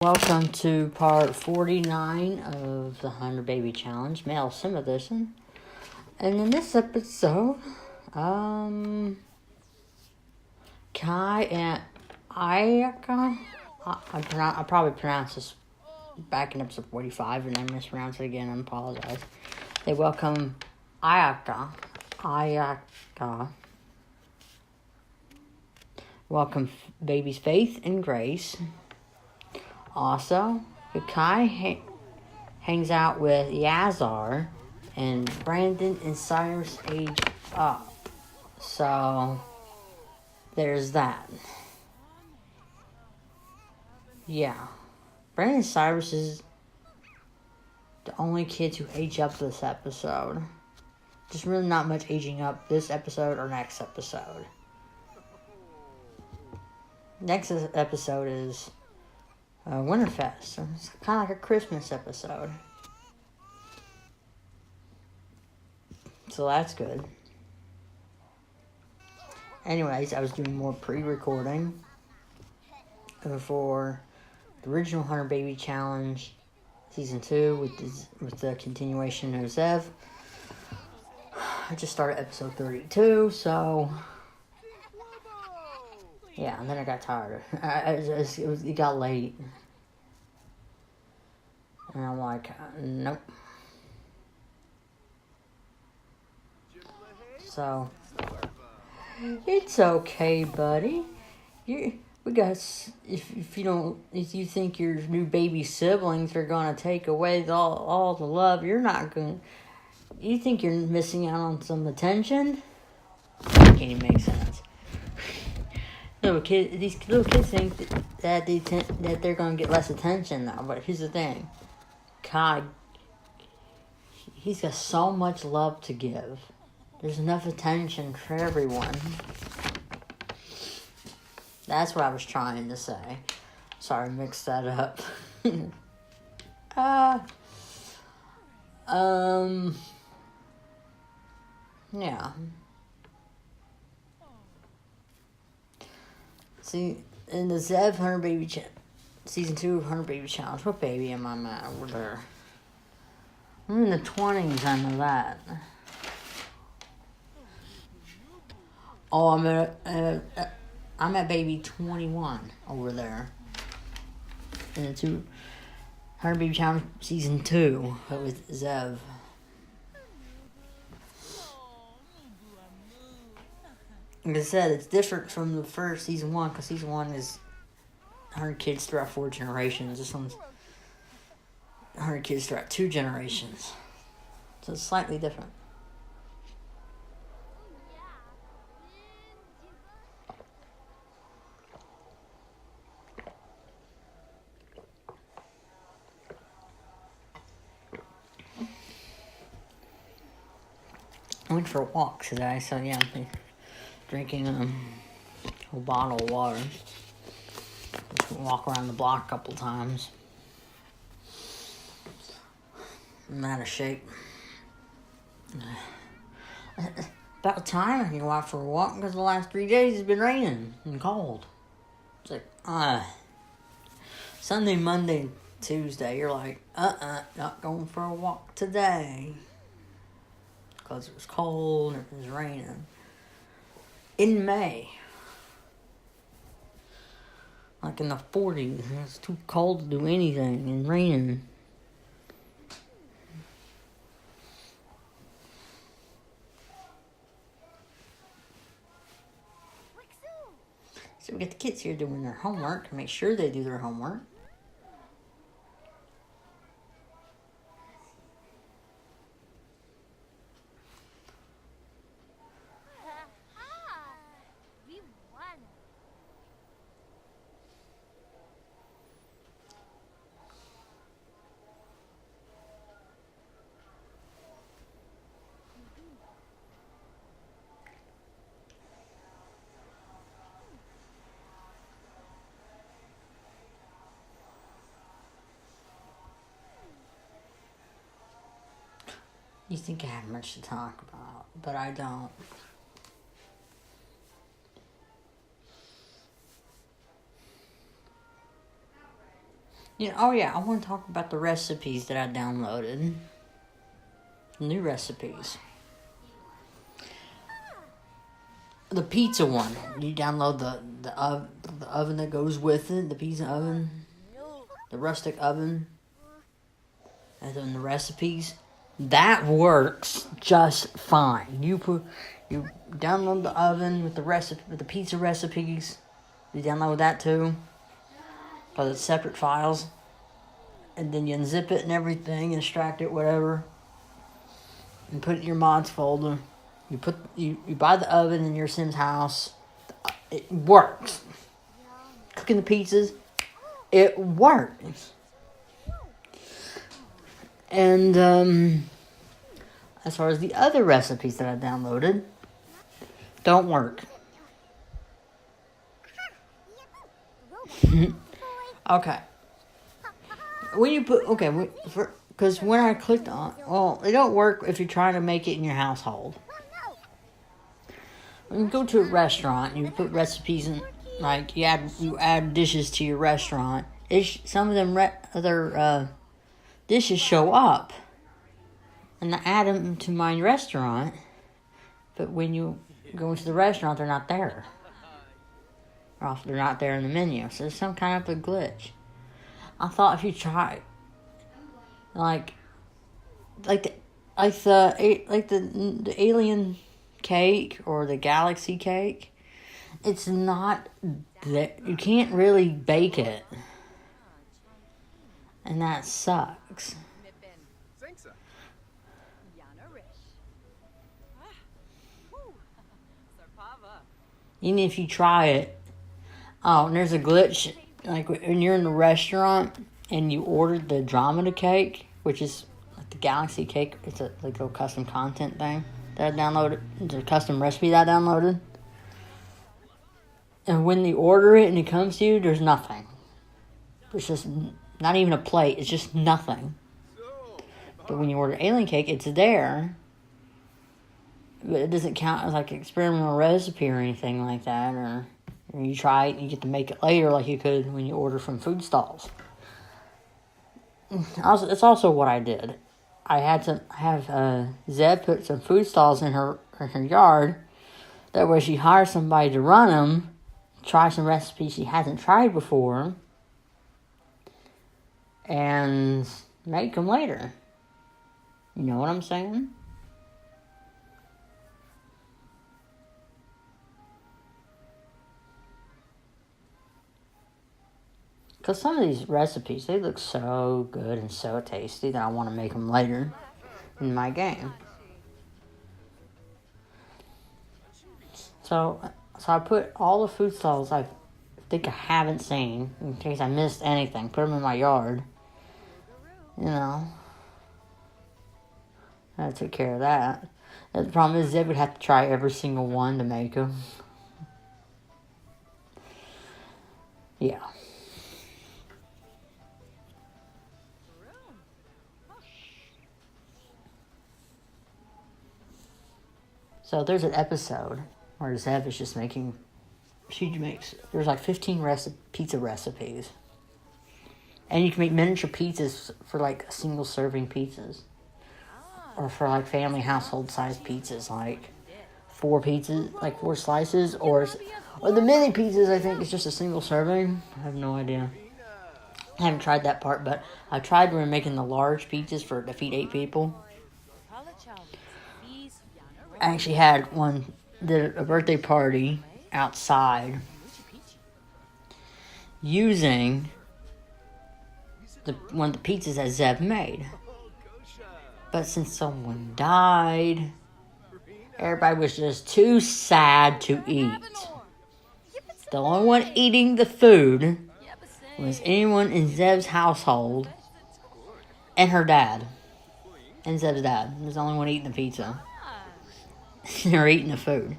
Welcome to part 49 of the 100 Baby Challenge, male sim edition. And in this episode, Kai and Ayaka, I probably pronounced this back in episode 45 and I mispronounced it again, I apologize. They welcome Ayaka, welcome babies Faith and Grace. Also, Kai hangs out with Yassar, and Brandon and Cyrus age up. So, there's that. Yeah. Brandon and Cyrus is the only kids who age up this episode. There's really not much aging up this episode or next episode. Next episode is Winterfest. It's kind of like a Christmas episode. So that's good. Anyways, I was doing more pre-recording for the original 100 Baby Challenge Season 2 with the continuation of Zev. I just started episode 32, so yeah, and then I got tired. It got late. And I'm like, nope. So, it's okay, buddy. If you think your new baby siblings are gonna take away all the love, you're not gonna. You think you're missing out on some attention? That can't even make sense. These little kids think that they're gonna get less attention now. But here's the thing, God, he's got so much love to give. There's enough attention for everyone. That's what I was trying to say. Sorry, mixed that up. Yeah. See, in the Zev 100 Baby Season 2 of 100 Baby Challenge, what baby am I at over there? I'm in the 20s, I know that. Oh, I'm at baby 21 over there. In the 100 Baby Challenge Season 2 with Zev. Like I said, it's different from the first Season 1, because Season 1 is 100 kids throughout 4 generations. This one's 100 kids throughout 2 generations. So it's slightly different. I went for a walk today, so yeah, I'm drinking a whole bottle of water. Just walk around the block a couple times. I'm out of shape. About time I can go out for a walk, because the last 3 days it's been raining and cold. It's like, Sunday, Monday, Tuesday, you're like, not going for a walk today. Because it was cold and it was raining. In May. Like in the 40s. It's too cold to do anything and raining. So we get the kids here doing their homework. Make sure they do their homework. You think I have much to talk about, but I don't. Oh yeah, I want to talk about the recipes that I downloaded. New recipes. The pizza one. You download the oven that goes with it, the pizza oven, the rustic oven, and then the recipes. That works just fine. You download the oven with the pizza recipes. You download that too, but it's separate files, and then you unzip it and everything, extract it, whatever, and put it in your mods folder. You buy the oven in your Sim's house. It works. Cooking the pizzas, it works. And as far as the other recipes that I downloaded, don't work. Okay. Because when I clicked on, they don't work if you're trying to make it in your household. When you go to a restaurant, you put recipes in, like you add dishes to your restaurant. Some of them other dishes show up, and I add them to my restaurant. But when you go into the restaurant, they're not there. Or they're not there in the menu. So there's some kind of a glitch. I thought if you try, like the alien cake or the galaxy cake, it's not that you can't really bake it, and that sucks. Even if you try it, and there's a glitch, like when you're in the restaurant and you ordered the Andromeda cake, which is like the galaxy cake. It's a little custom content thing that I downloaded. It's a custom recipe that I downloaded. And when they order it and it comes to you, there's nothing. It's just not even a plate. It's just nothing. But when you order alien cake, it's there. But it doesn't count as like an experimental recipe or anything like that. Or you try it and you get to make it later like you could when you order from food stalls. It's also what I did. I had to have Zeb put some food stalls in her yard. That way she hires somebody to run them, try some recipes she hasn't tried before, and make them later. You know what I'm saying? Because some of these recipes, they look so good and so tasty that I want to make them later in my game. So I put all the food stalls I think I haven't seen, in case I missed anything, put them in my yard. I took care of that. The problem is Zeb would have to try every single one to make them. Yeah. So there's an episode where Zeb is just there's like 15 pizza recipes. And you can make miniature pizzas for like single serving pizzas. Or for like family household sized pizzas, like 4 slices, or the mini pizzas I think is just a single serving. I have no idea. I haven't tried that part, but I tried when we were making the large pizzas to feed 8 people. I actually did a birthday party outside using one of the pizzas that Zeb made. But since someone died, everybody was just too sad to eat. The only one eating the food was anyone in Zeb's household and her dad. And Zeb's dad was the only one eating the pizza. They're eating the food.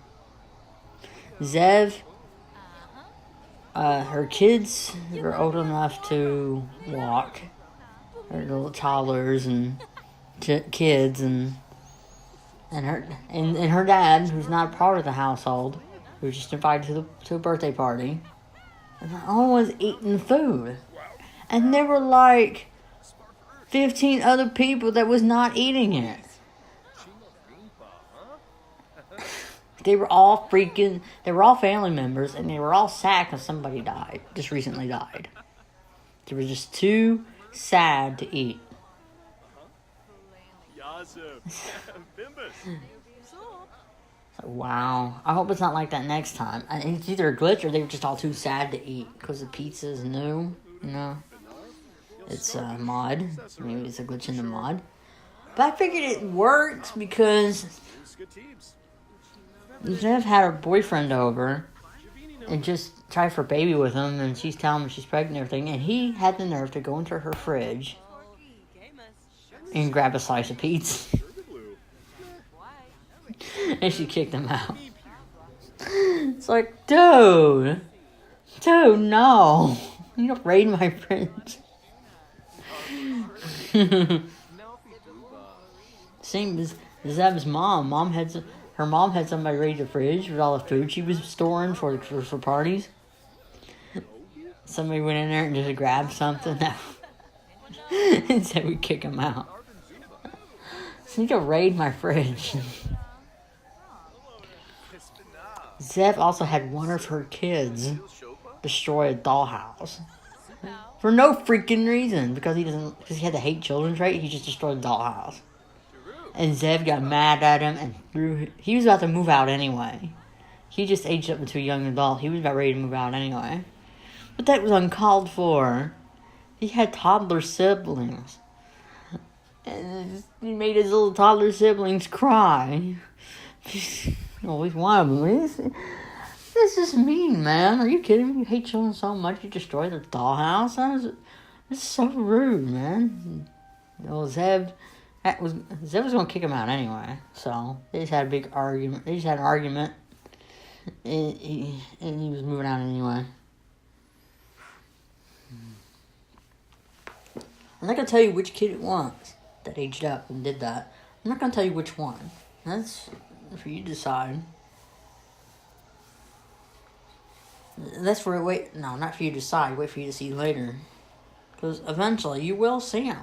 Zeb, her kids were old enough to walk. Her little toddlers and kids, and her dad, who's not a part of the household, who was just invited to a birthday party, and the only one's eating food. And there were like 15 other people that was not eating it. They were all family members, and they were all sad because somebody died, just recently died. They were just too sad to eat. Wow. I hope it's not like that next time. It's either a glitch or they were just all too sad to eat because the pizza is new, you know. It's a mod. Maybe it's a glitch in the mod. But I figured it works because Zev had her boyfriend over and just tried for a baby with him, and she's telling him she's pregnant and everything, and he had the nerve to go into her fridge and grab a slice of pizza. And she kicked him out. It's like, dude, no. You don't raid my fridge. Same as Zeb's mom. Her mom had somebody raid the fridge with all the food she was storing for parties. Somebody went in there and just grabbed something and said we'd kick him out. So you can raid my fridge. Zev also had one of her kids destroy a dollhouse. For no freaking reason. Because he had to hate children, right? He just destroyed a dollhouse. And Zev got mad at him and he was about to move out anyway. He just aged up into a young adult. He was about ready to move out anyway. But that was uncalled for. He had toddler siblings. And he made his little toddler siblings cry. Always one of them. This is mean, man. Are you kidding me? You hate children so much you destroy their dollhouse? This is so rude, man. Zev was going to kick him out anyway. So they just had a big argument. They just had an argument. And he was moving out anyway. I'm not going to tell you which kid it was that aged up and did that. I'm not going to tell you which one. That's for you to decide. That's for not for you to decide. Wait for you to see later. Because eventually you will see them.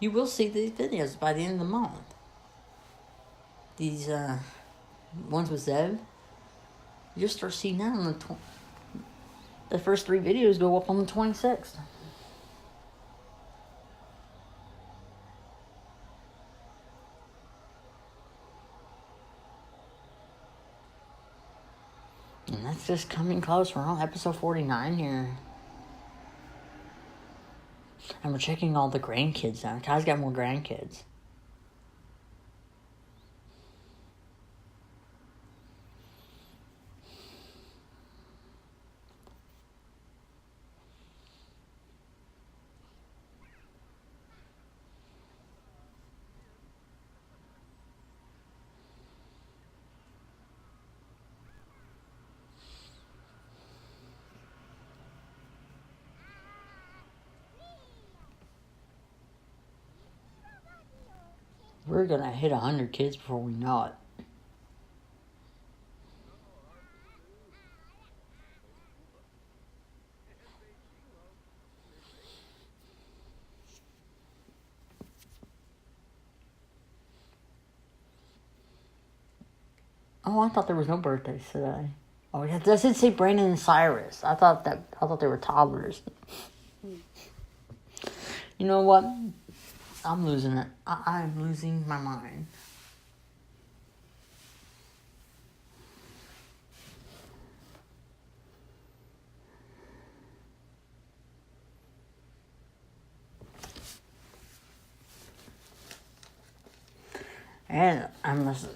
You will see these videos by the end of the month. These ones with Zev. You'll start seeing that on the first 3 videos go up on the 26th. And that's just coming close. We're on episode 49 here. And we're checking all the grandkids now. Kai's got more grandkids. We're gonna hit 100 kids before we know it. Oh, I thought there was no birthdays today. Oh, yeah, does it say Brandon and Cyrus? I thought they were toddlers. You know what? I'm losing it. I'm losing my mind. And I'm just,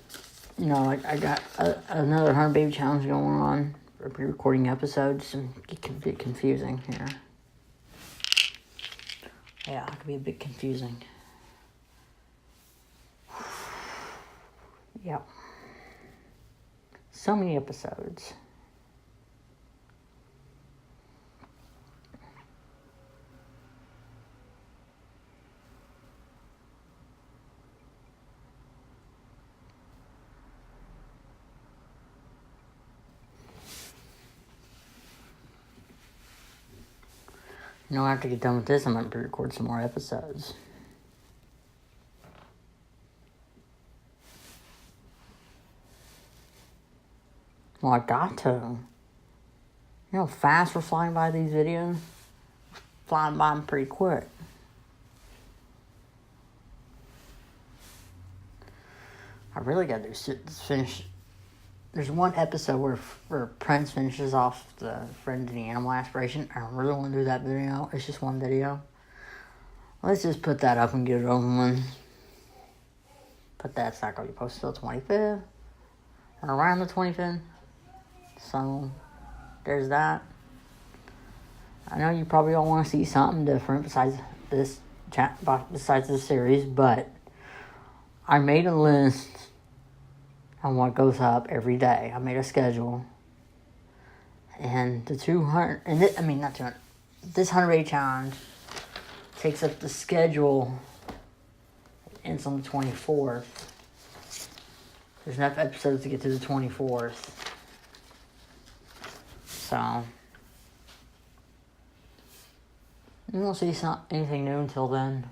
I got another 100 baby challenge going on for pre-recording episodes, and it can be confusing here. Yeah, it can be a bit confusing. Yep. So many episodes. After I get done with this, I'm going to record some more episodes. Well, I got to. You know how fast we're flying by these videos? Flying by them pretty quick. I really got to finish. There's one episode where Prince finishes off the Friend of the Animal aspiration. I really want to do that video. It's just one video. Let's just put that up and get it over with. But that's not going to be posted till 25th. Or around the 25th. So, there's that. I know you probably all want to see something different besides this series, but I made a list on what goes up every day. I made a schedule. And the 200, not 200, this 100-day challenge takes up the schedule. Ends on the 24th. There's enough episodes to get to the 24th. So, you won't see anything new until then.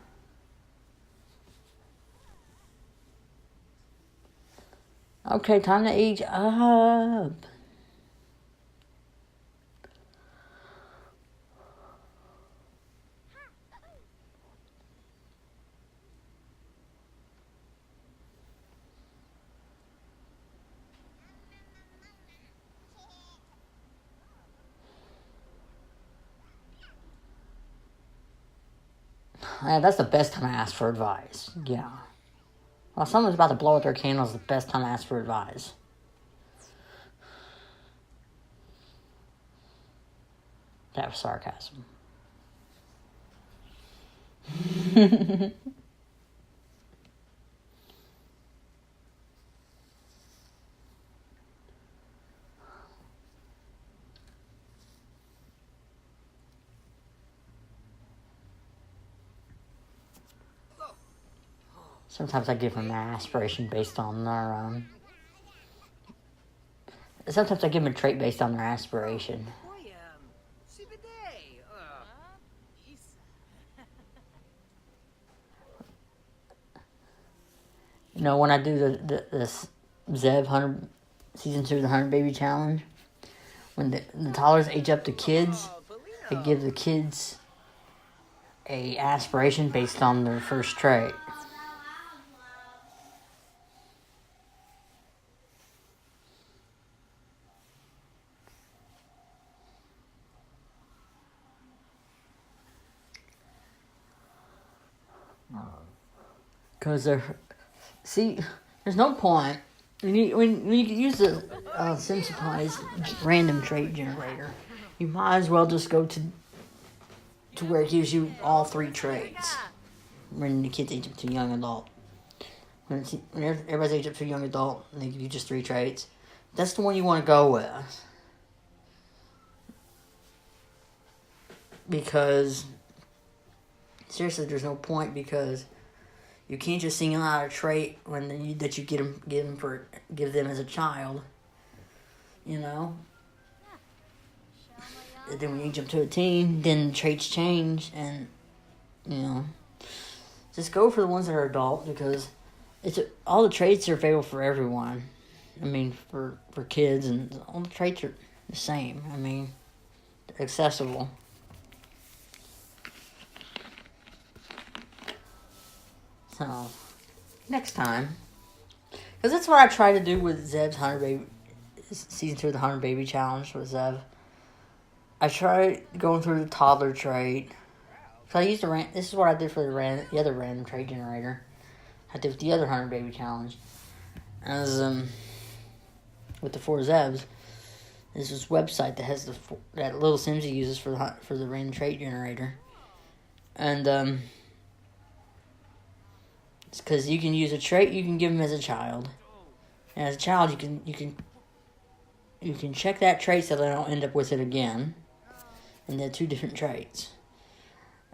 Okay, time to age up. Yeah, that's the best time to ask for advice. Yeah. While someone's about to blow out their candles, the best time to ask for advice. That was sarcasm. Sometimes I give them an aspiration based on their, Sometimes I give them a trait based on their aspiration. You know, when I do this Zev 100, Season 2 of the 100 Baby Challenge, when the toddlers age up to kids, I give the kids a aspiration based on their first trait. Because there's no point. When you use the Sim Supplies random trait generator, you might as well just go to where it gives you all 3 traits. When the kids age up to young adult. When everybody's age up to young adult, and they give you just 3 traits. That's the one you want to go with. Because, seriously, there's no point, because you can't just single out a trait that you give them as a child, you know. And then when you jump to a teen, then the traits change, and just go for the ones that are adult, because all the traits are available for everyone. I mean, for kids, and all the traits are the same. I mean, they're accessible. So, next time, because that's what I try to do with Zev's Season 2 of the 100 Baby Challenge with Zev. I try going through the toddler trait. So I used this is what I did for the other random trait generator. I did with the other 100 Baby Challenge. As with the 4 Zevs, there's this website that has that little Simsy uses for the random trait generator, and it's because you can use a trait you can give them as a child, and as a child you can check that trait so they don't end up with it again, and they're 2 different traits.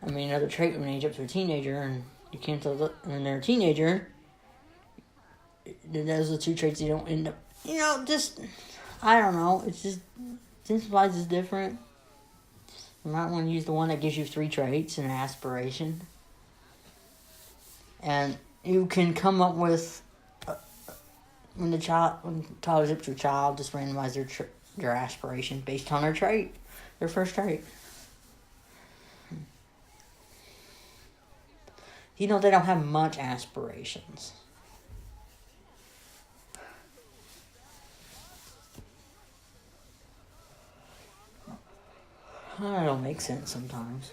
I mean, another trait when they age up to a teenager, and you can't tell when they're a teenager, those are the 2 traits you don't end up, I don't know, it's just, Sim Supplies is different. You might want to use the one that gives you 3 traits and an aspiration. And you can come up with, when the child is up to your child, just randomize their aspiration based on their trait, their first trait. They don't have much aspirations. That don't make sense sometimes.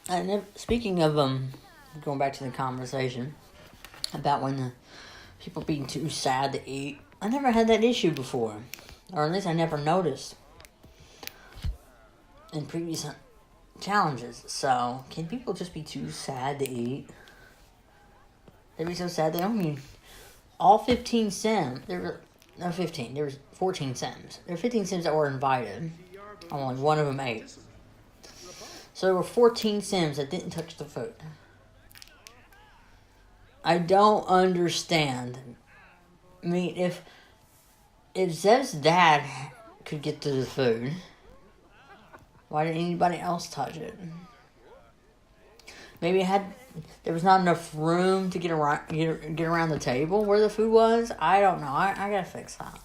And speaking of going back to the conversation about when the people being too sad to eat, I never had that issue before, or at least I never noticed in previous challenges. So, can people just be too sad to eat? They'd be so sad they don't mean all 15 sims. There was 14 sims. There were 15 sims that were invited. Only one of them ate. So there were 14 sims that didn't touch the food. I don't understand. I mean, if Zev's dad could get to the food, why didn't anybody else touch it? Maybe there was not enough room to get around the table where the food was. I don't know. I gotta fix that.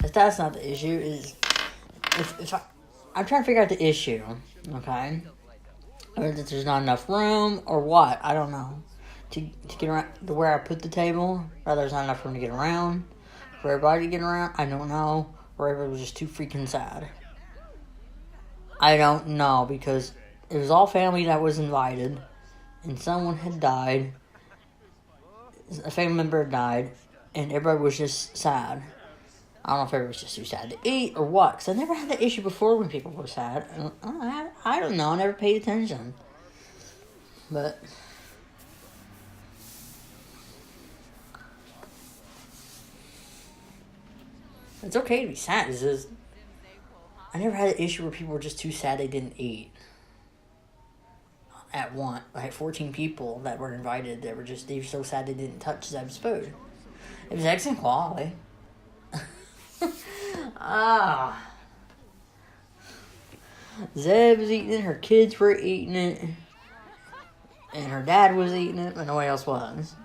If that's not the issue, I'm trying to figure out the issue, okay? Or that there's not enough room, or what? I don't know. To get around to where I put the table, or there's not enough room to get around for everybody to get around. I don't know. Or everybody was just too freaking sad. I don't know, because it was all family that was invited, and someone had died. A family member had died, and everybody was just sad. I don't know if everybody was just too sad to eat or what, because I never had that issue before when people were sad. I don't know, I never paid attention. But it's okay to be sad. It's just, I never had an issue where people were just too sad they didn't eat. At once, I had 14 people that were invited that were so sad they didn't touch Zeb's food. It was excellent quality. Zeb was eating it, her kids were eating it, and her dad was eating it, but nobody else was.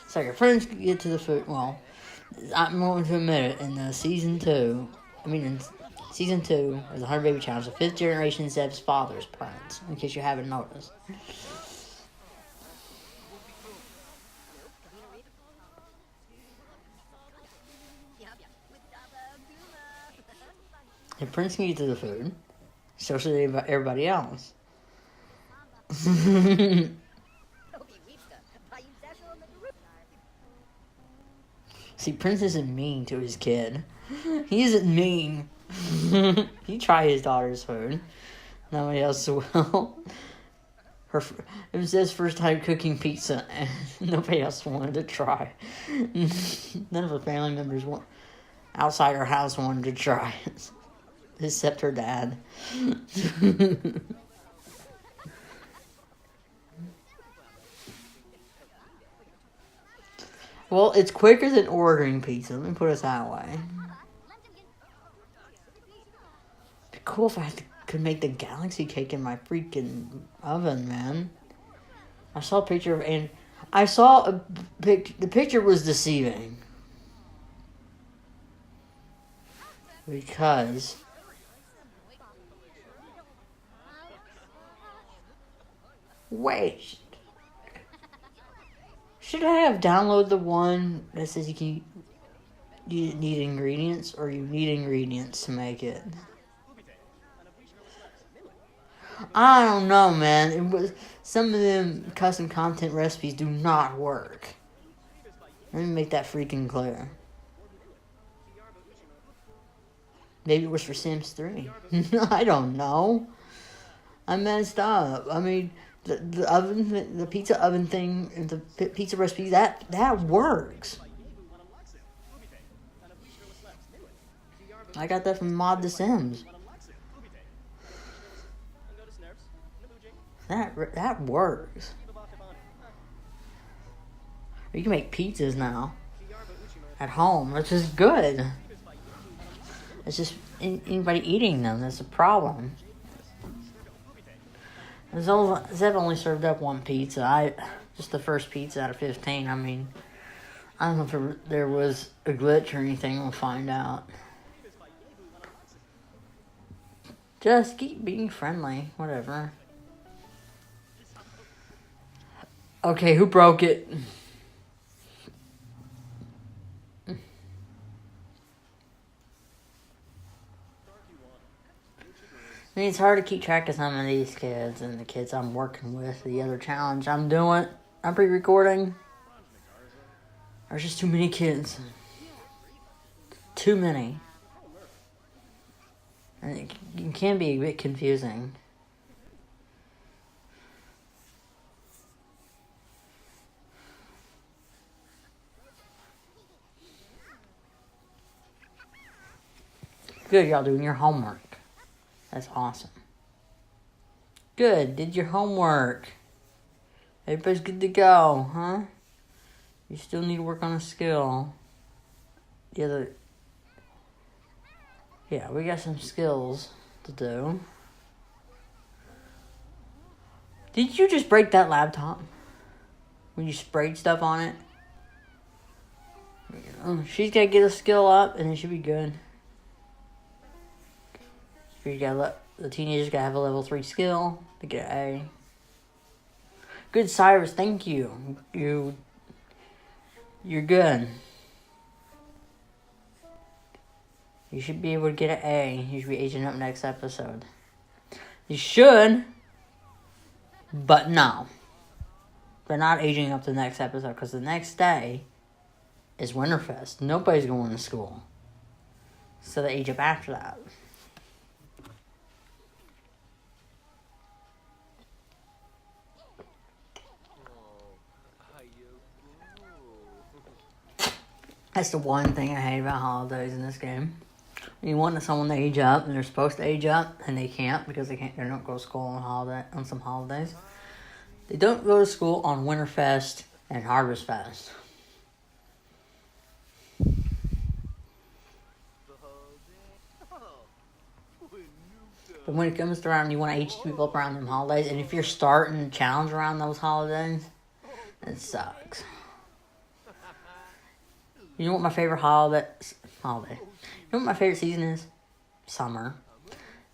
So your friends could get to the food. Well, I'm going to admit it, in season 2 of the 100 Baby Challenge, the 5th generation Zeb's father's parents, in case you haven't noticed. The prince can get to the food. So should everybody else. See, Prince isn't mean to his kid. He isn't mean. He tried his daughter's food. Nobody else will. It was his first time cooking pizza, and nobody else wanted to try. None of her family members outside her house wanted to try it. Except her dad. Well, it's quicker than ordering pizza. Let me put it that way. It'd be cool if I could make the galaxy cake in my freaking oven, man. I saw a picture the picture was deceiving. Because wait, should I have downloaded the one that says you need ingredients, or you need ingredients to make it? I don't know, man. Some of them custom content recipes do not work. Let me make that freaking clear. Maybe it was for Sims 3. I don't know. I messed up. I mean, The oven, the pizza oven thing, and the pizza recipe, that works. I got that from Mod The Sims. That works. You can make pizzas now at home, which is good. It's just anybody eating them that's a problem. Zev only served up one pizza. Just the first pizza out of 15. I mean, I don't know if there was a glitch or anything. We'll find out. Just keep being friendly. Whatever. Okay, who broke it? I mean, it's hard to keep track of some of these kids and the kids I'm working with. The other challenge I'm doing, I'm pre-recording. There's just too many kids. Too many. And it can be a bit confusing. Good, y'all doing your homework. That's awesome. Good, did your homework. Everybody's good to go, huh? You still need to work on a skill. Yeah, we got some skills to do. Did you just break that laptop? When you sprayed stuff on it? She's got to get a skill up and it should be good. The teenager's got to have a level 3 skill to get an A. Good, Cyrus, thank you. You're good. You should be able to get an A. You should be aging up next episode. You should, but no. They're not aging up the next episode because the next day is Winterfest. Nobody's going to school. So they age up after that. That's the one thing I hate about holidays in this game. You want someone to age up, and they're supposed to age up, and they can't because they don't go to school on some holidays. They don't go to school on Winterfest and Harvest Fest. But when it comes around, you want to age people up around them holidays, and if you're starting a challenge around those holidays, it sucks. You know what my favorite holiday? You know what my favorite season is? Summer.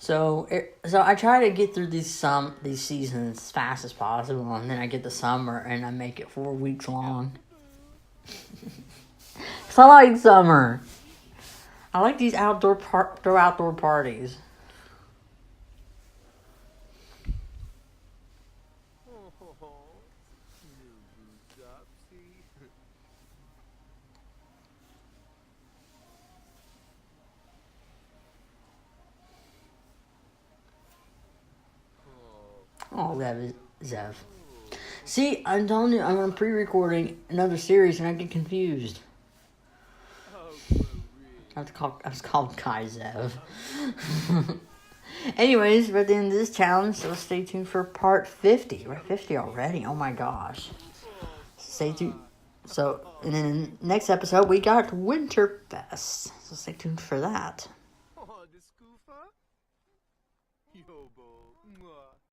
So I try to get through these seasons as fast as possible, and then I get the summer and I make it 4 weeks long. Cause I like summer. I like these outdoor parties. Oh, Zev. See, I'm telling you, I'm pre-recording another series and I get confused. I was called Kai Zev. Anyways, we're at the end of this challenge, so stay tuned for part 50. We're at 50 already. Oh my gosh. Stay tuned. So, and then in the next episode, we got Winterfest. So stay tuned for that.